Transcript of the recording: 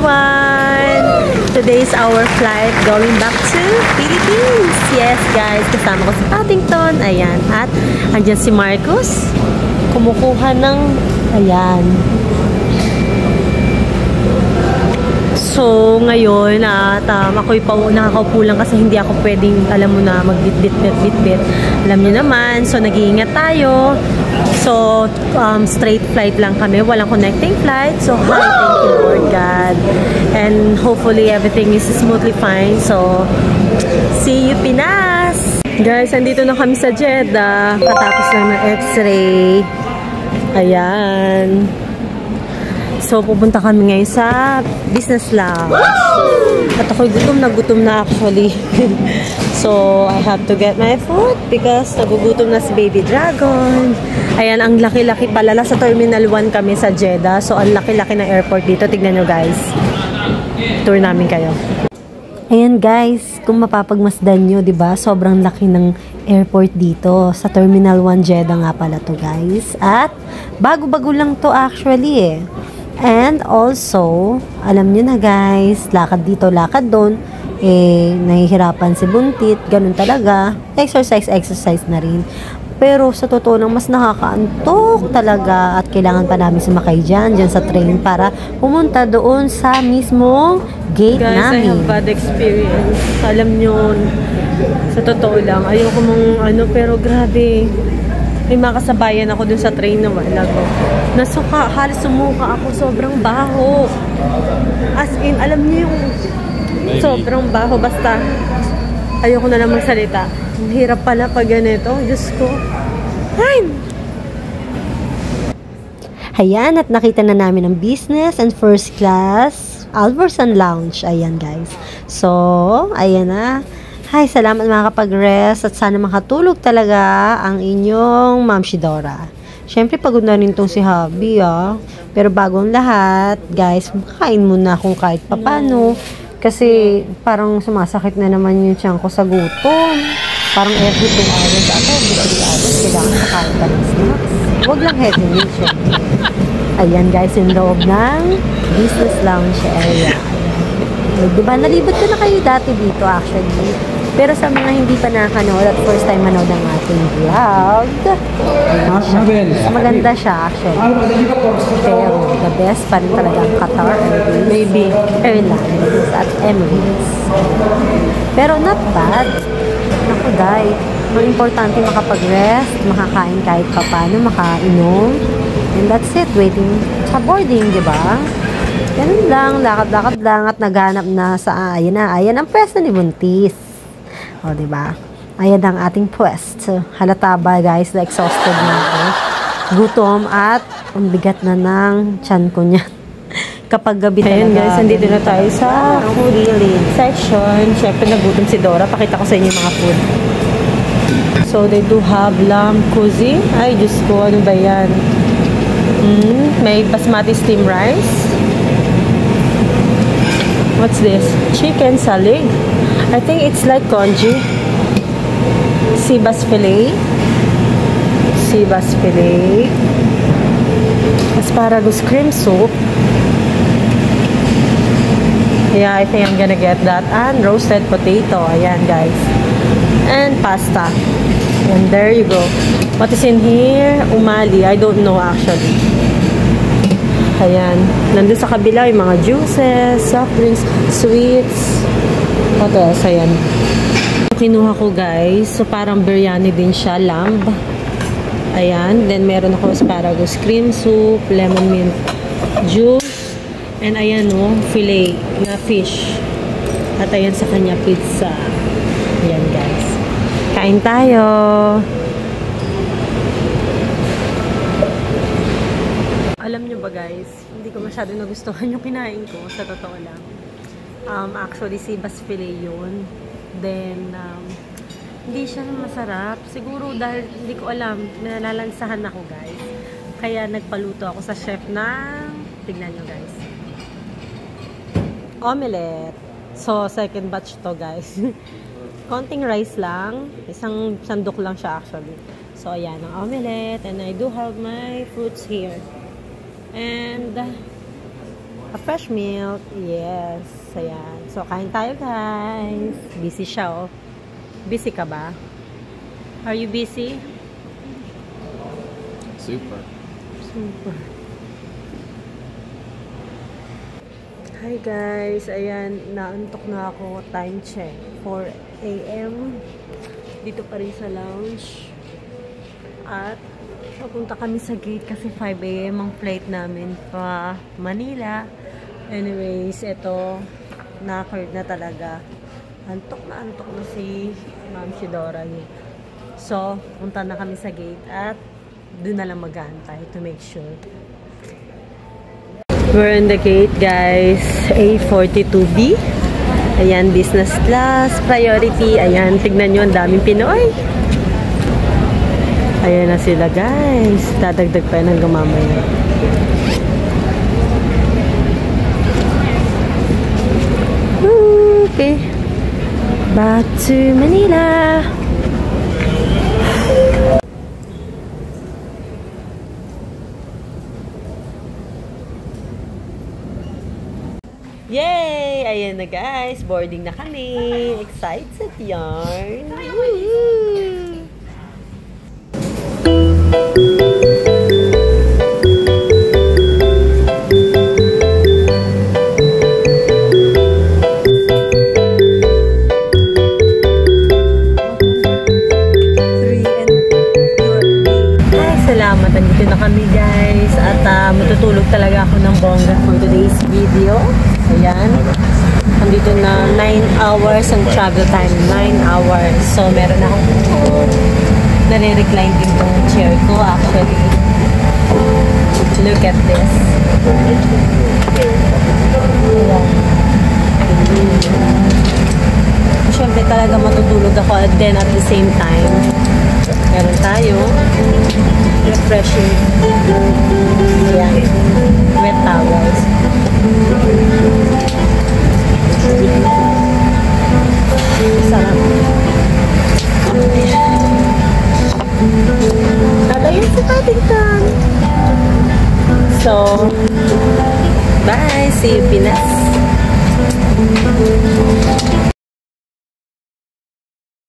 everyone! Today is our flight going back to Philippines. Yes guys, kasama ko si Paddington. Ayan, at andyan si Marcus. Kumukuha ng, ayan. So, ngayon, at ako'y nakakaupo lang kasi hindi ako pwedeng, alam mo na, magbit-bit. Alam niyo naman, so nag-iingat tayo. So, straight flight lang kami. Walang connecting flight. So, hi, thank you, Lord God. And hopefully, everything is smoothly fine. So, see you, Pinas! Guys, andito na kami sa Jeddah. Katapos lang ng x-ray. Ayan. So, pupunta kami ngayon sa business lounge. At ako'y gutom na actually. So, I have to get my food because nagugutom na si Baby Dragon. Ayan, ang laki-laki pala. Sa Terminal 1 kami sa Jeddah. So, ang laki-laki ng airport dito. Tignan nyo guys. Tour namin kayo. Ayan guys, kung mapapagmasdan nyo, diba? Sobrang laki ng airport dito. Sa Terminal 1 Jeddah nga pala to guys. At, bago-bago lang to actually eh. And also, alam nyo na guys, lakad dito, lakad doon, eh, nahihirapan si Buntit, ganun talaga, exercise na rin. Pero sa totoo lang, mas nakakaantok talaga at kailangan pa namin sumakay dyan sa train para pumunta doon sa mismong gate guys, namin. I have bad experience. Alam nyo, sa totoo lang, ayoko mong pero grabe. May makasabayan ako dun sa train na wala ko. Nasuka, halos sumuka ako. Sobrang baho. As in, alam niyo yung sobrang baho. Basta, ayoko na lang magsalita. Ang hirap pala pag ganito. Diyos ko. Ay! Ayan, at nakita na namin ang business and first class Albertson Lounge. Ayan guys. So, ayan na. Hi, salamat makakapag-rest at sana makatulog talaga ang inyong Ma'am Shidora. Siyempre, pagod na rin itong si Hubby, ah. Pero bago ang lahat, guys, makain muna kung kahit papano. Kasi parang sumasakit na naman yung tiyan ko sa gutom. Parang every 2 hours ako, every 3 hours, kailangan makain ka ng snacks. Huwag lang heavy meal, syempre. Ayan, guys, yung loob ng business lounge area. Diba, nalibot ko na kayo dati dito, actually. Pero sa mga hindi pa nakanood at first time manood ang ating vlog, maganda siya actually. Pero the best pa rin talaga ang Qatar Airways, maybe Airlines at Emirates. Pero not bad. Naku dahil, ang importante makapag-rest, makakain kahit papano, makainom. And that's it, waiting sa boarding, di ba? Ganun lang, lakad-lakad lang at naghanap na sa, ayan ang pwesto ni Buntis. O, diba? Ayan ang ating pwesto. Halata ba, guys, na exhausted na ako. Gutom at ang bigat na ng tiyan ko niyan. Kapag gabi talaga. Ayan, guys, nandito na tayo sa food section. Siyempre, nagutom si Dora. Pakita ko sa inyo yung mga food. So, they do have lamb cuisine. Ay, Diyos ko, ano ba yan? May basmati steamed rice. What's this? Chicken salig. I think it's like congee. Seabass fillet. Asparagus cream soup. Yeah, I think I'm gonna get that. And roasted potato. Ayan, guys. And pasta. And there you go. What is in here? Umali. I don't know actually. Ayan. Nandun sa kabila yung mga juices, soft drinks, sweets. What else? Ayan. Kinuha ko guys. So parang biryani din siya. Lamb. Ayan. Then meron ako asparagus cream soup, lemon mint juice. And ayan o, filet na fish. At ayan sa kanya pizza. Ayan guys. Kain tayo. Alam nyo ba guys, hindi ko masyado nagustuhan yung kinain ko, sa totoo lang. Actually, seabass fillet yun. Then, hindi siya masarap. Siguro dahil, hindi ko alam, nalalansahan ako guys. Kaya nagpaluto ako sa chef na, tignan nyo guys. Omelette. So, second batch to guys. Konting rice lang. Isang sandok lang siya actually. So, ayan, ang omelette. And I do have my fruits here. And A fresh milk. Yes. Ayan. So, kain tayo, guys. Busy siya, oh. Busy ka ba? Are you busy? Super. Super. Hi, guys. Ayan, naantok na ako. Time check. 4 a.m. Dito pa rin sa lounge. At papunta kami sa gate kasi 5 a.m. ang flight namin pa Manila. Anyways, ito, knackered na talaga. Antok na si Ma'am Shidora niya. So, punta na kami sa gate at doon na lang mag-aantay to make sure. We're in the gate, guys. A42B. Ayan, business class, priority. Ayan, tignan nyo, ang daming Pinoy. Ayan na sila, guys. Dadagdag pa yan hanggang mamaya. Okay. Back to Manila. Yay! Ayan na, guys. Boarding na kami. Excited yarn. Woo! Salamat, nandito na kami, guys, at matutulog talaga ako ng bongga for today's video. Ayan, nandito na 9 hours ang travel time, 9 hours. So meron na akong food, nare-recline din tong chair ko actually. Look at this. Ayan. Siyempre talaga matutulog ako, and then at the same time meron tayo refreshing, ayan, wet towels. Sarap. Tatayin si Paddington. So, bye! See you, Pinas!